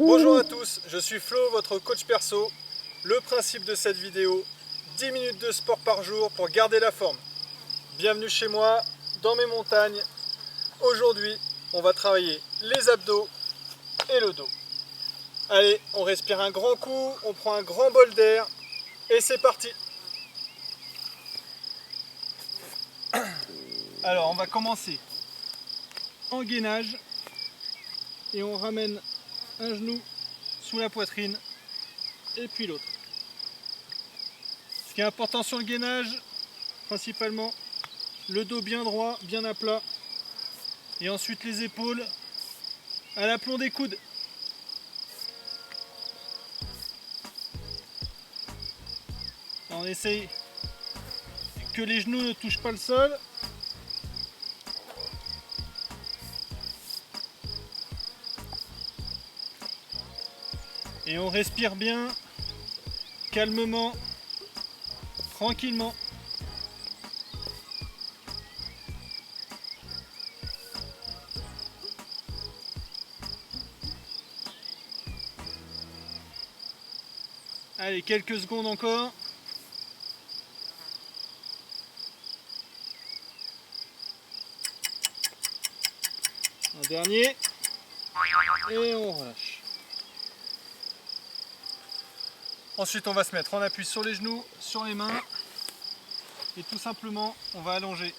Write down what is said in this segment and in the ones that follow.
Bonjour à tous, je suis Flo, votre coach perso. Le principe de cette vidéo, 10 minutes de sport par jour pour garder la forme. Bienvenue chez moi, dans mes montagnes. Aujourd'hui, on va travailler les abdos et le dos. Allez, on respire un grand coup, on prend un grand bol d'air et c'est parti. Alors, on va commencer en gainage et on ramène un genou sous la poitrine et puis l'autre. Ce qui est important sur le gainage, principalement le dos bien droit, bien à plat, et ensuite les épaules à l'aplomb des coudes. On essaye que les genoux ne touchent pas le sol. Et on respire bien, calmement, tranquillement. Allez, quelques secondes encore. Un dernier. Et on relâche. Ensuite, on va se mettre en appui sur les genoux, sur les mains. Et tout simplement, on va allonger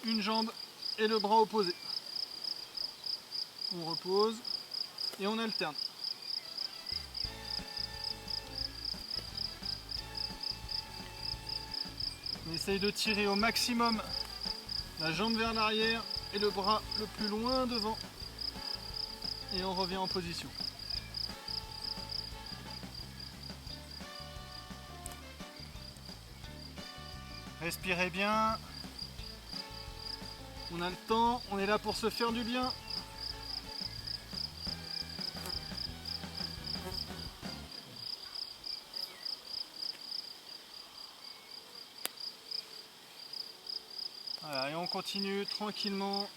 une jambe et le bras opposé. On repose et on alterne. On essaye de tirer au maximum la jambe vers l'arrière et le bras le plus loin devant. Et on revient en position. Respirez bien. On a le temps, on est là pour se faire du bien. Voilà, et on continue tranquillement.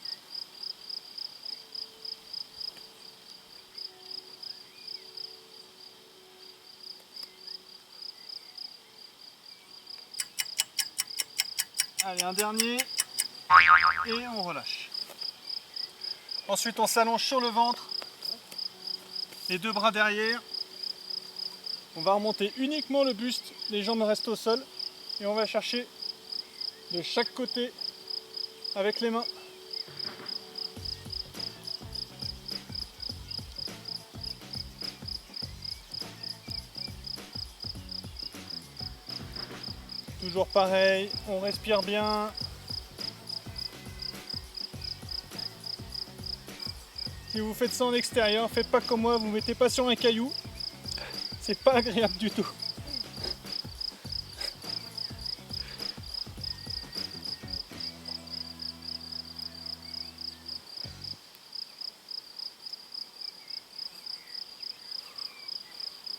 Allez, un dernier. Et on relâche. Ensuite, on s'allonge sur le ventre. Les deux bras derrière. On va remonter uniquement le buste. Les jambes restent au sol. Et on va chercher de chaque côté avec les mains. Toujours pareil, on respire bien. Si vous faites ça en extérieur, faites pas comme moi, vous ne mettez pas sur un caillou. C'est pas agréable du tout.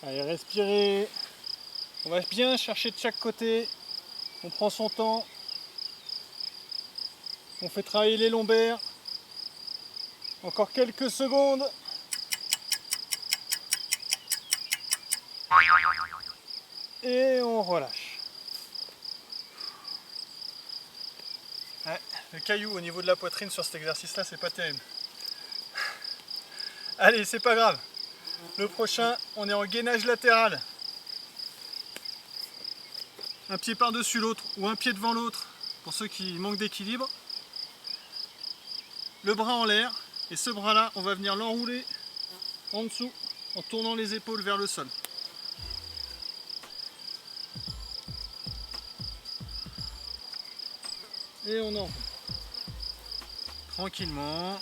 Allez, respirez. On va bien chercher de chaque côté. On prend son temps. On fait travailler les lombaires. Encore quelques secondes. Et on relâche. Ouais, le caillou au niveau de la poitrine sur cet exercice-là, c'est pas terrible. Allez, c'est pas grave. Le prochain, on est en gainage latéral. Un pied par-dessus l'autre ou un pied devant l'autre pour ceux qui manquent d'équilibre. Le bras en l'air et ce bras-là, on va venir l'enrouler en dessous en tournant les épaules vers le sol. Et on enroule. Tranquillement.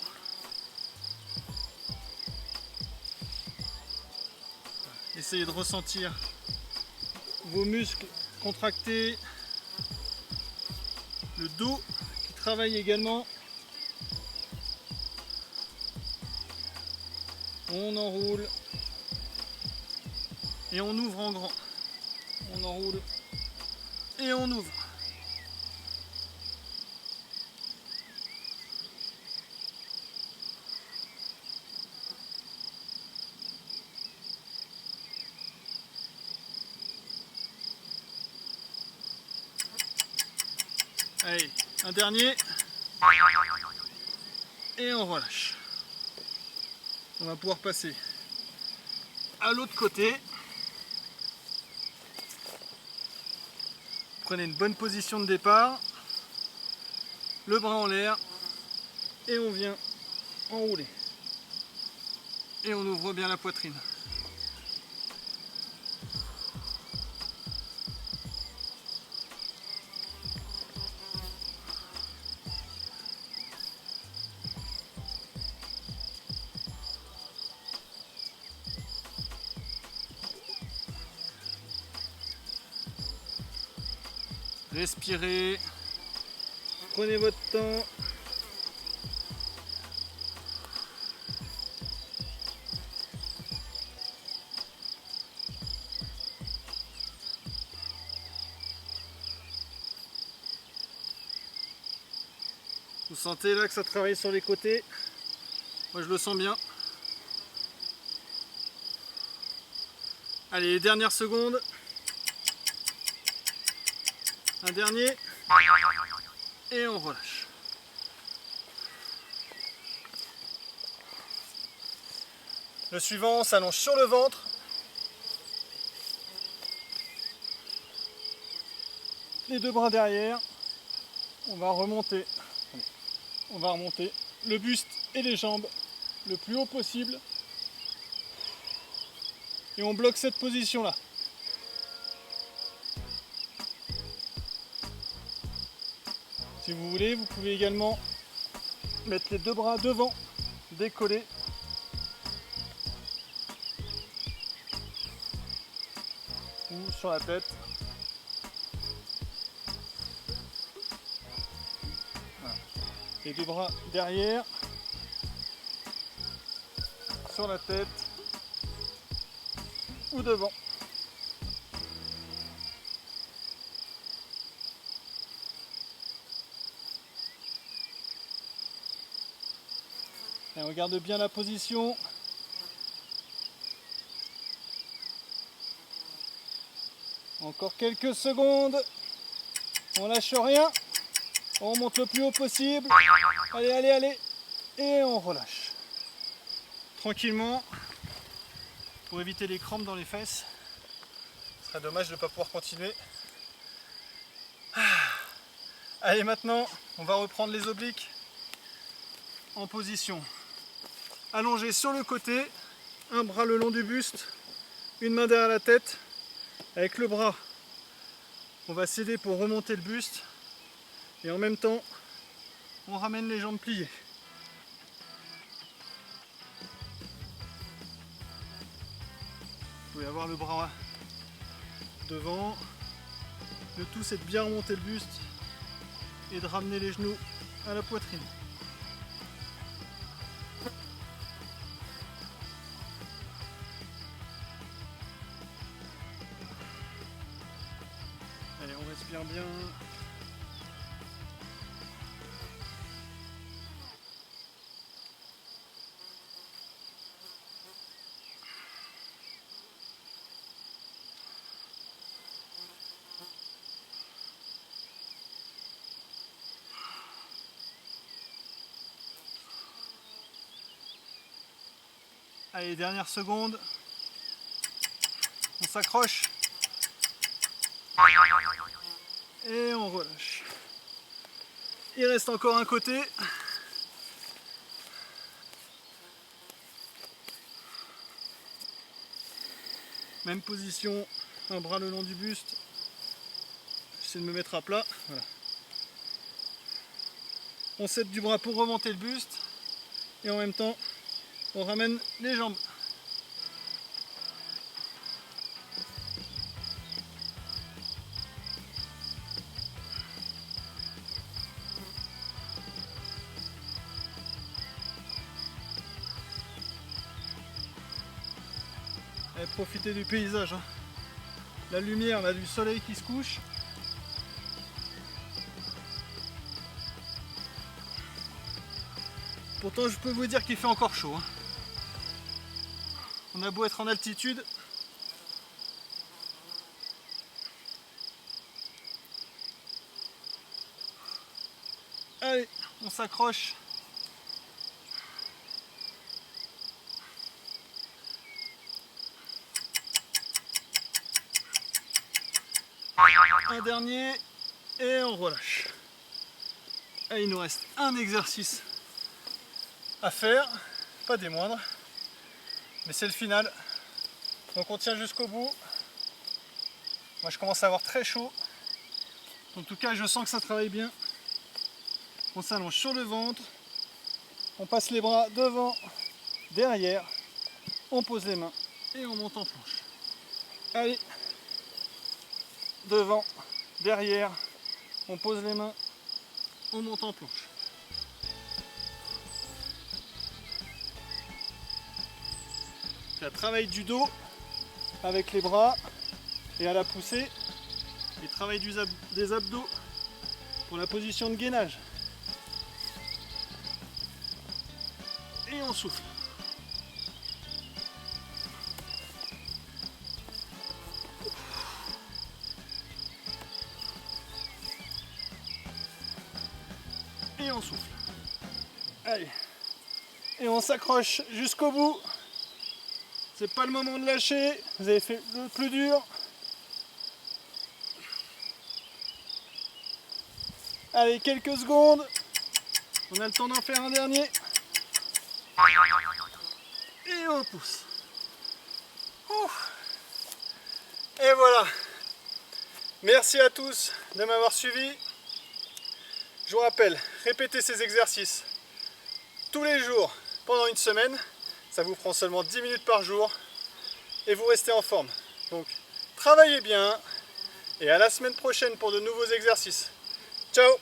Essayez de ressentir vos muscles contractés, le dos qui travaille également. On enroule et on ouvre en grand. On enroule et on ouvre. Allez, un dernier. Et on relâche. On va pouvoir passer à l'autre côté. Prenez une bonne position de départ. Le bras en l'air. Et on vient enrouler. Et on ouvre bien la poitrine. Respirez, prenez votre temps. Vous sentez là que ça travaille sur les côtés? Moi je le sens bien. Allez, dernière seconde. Un dernier. Et on relâche. Le suivant, on s'allonge sur le ventre. Les deux bras derrière. On va remonter. On va remonter le buste et les jambes le plus haut possible. Et on bloque cette position-là. Si vous voulez, vous pouvez également mettre les deux bras devant, décoller. Ou sur la tête. Voilà. Les deux bras derrière, sur la tête ou devant. Et on regarde bien la position. Encore quelques secondes. On lâche rien. On monte le plus haut possible. Allez, allez, allez. Et on relâche. Tranquillement. Pour éviter les crampes dans les fesses. Ce serait dommage de ne pas pouvoir continuer. Allez, maintenant, on va reprendre les obliques en position. Allongé sur le côté, un bras le long du buste, une main derrière la tête, avec le bras, on va s'aider pour remonter le buste, et en même temps, on ramène les jambes pliées. Vous pouvez avoir le bras devant, le tout c'est de bien remonter le buste, et de ramener les genoux à la poitrine. Allez, on respire bien. Allez, dernière seconde. On s'accroche. Et on relâche. Il reste encore un côté. Même position, un bras le long du buste. J'essaie de me mettre à plat. Voilà. On s'aide du bras pour remonter le buste. Et en même temps, on ramène les jambes. Et profitez du paysage. Hein. La lumière là, du soleil qui se couche. Pourtant, je peux vous dire qu'il fait encore chaud. Hein. On a beau être en altitude. Allez, on s'accroche. Un dernier et on relâche. Et il nous reste un exercice à faire, pas des moindres, mais c'est le final. Donc on tient jusqu'au bout. Moi je commence à avoir très chaud. En tout cas je sens que ça travaille bien. On s'allonge sur le ventre, on passe les bras devant, derrière, on pose les mains et on monte en planche. Allez, devant, derrière, on pose les mains, on monte en planche. Puis, travail du dos avec les bras et à la poussée, et travail des abdos pour la position de gainage. Et on souffle. Et on souffle. Allez. Et on s'accroche jusqu'au bout. C'est pas le moment de lâcher. Vous avez fait le plus dur. Allez, quelques secondes. On a le temps d'en faire un dernier. Et on pousse. Ouf. Et voilà. Merci à tous de m'avoir suivi. Je vous rappelle, répétez ces exercices tous les jours pendant une semaine. Ça vous prend seulement 10 minutes par jour et vous restez en forme. Donc, travaillez bien et à la semaine prochaine pour de nouveaux exercices. Ciao!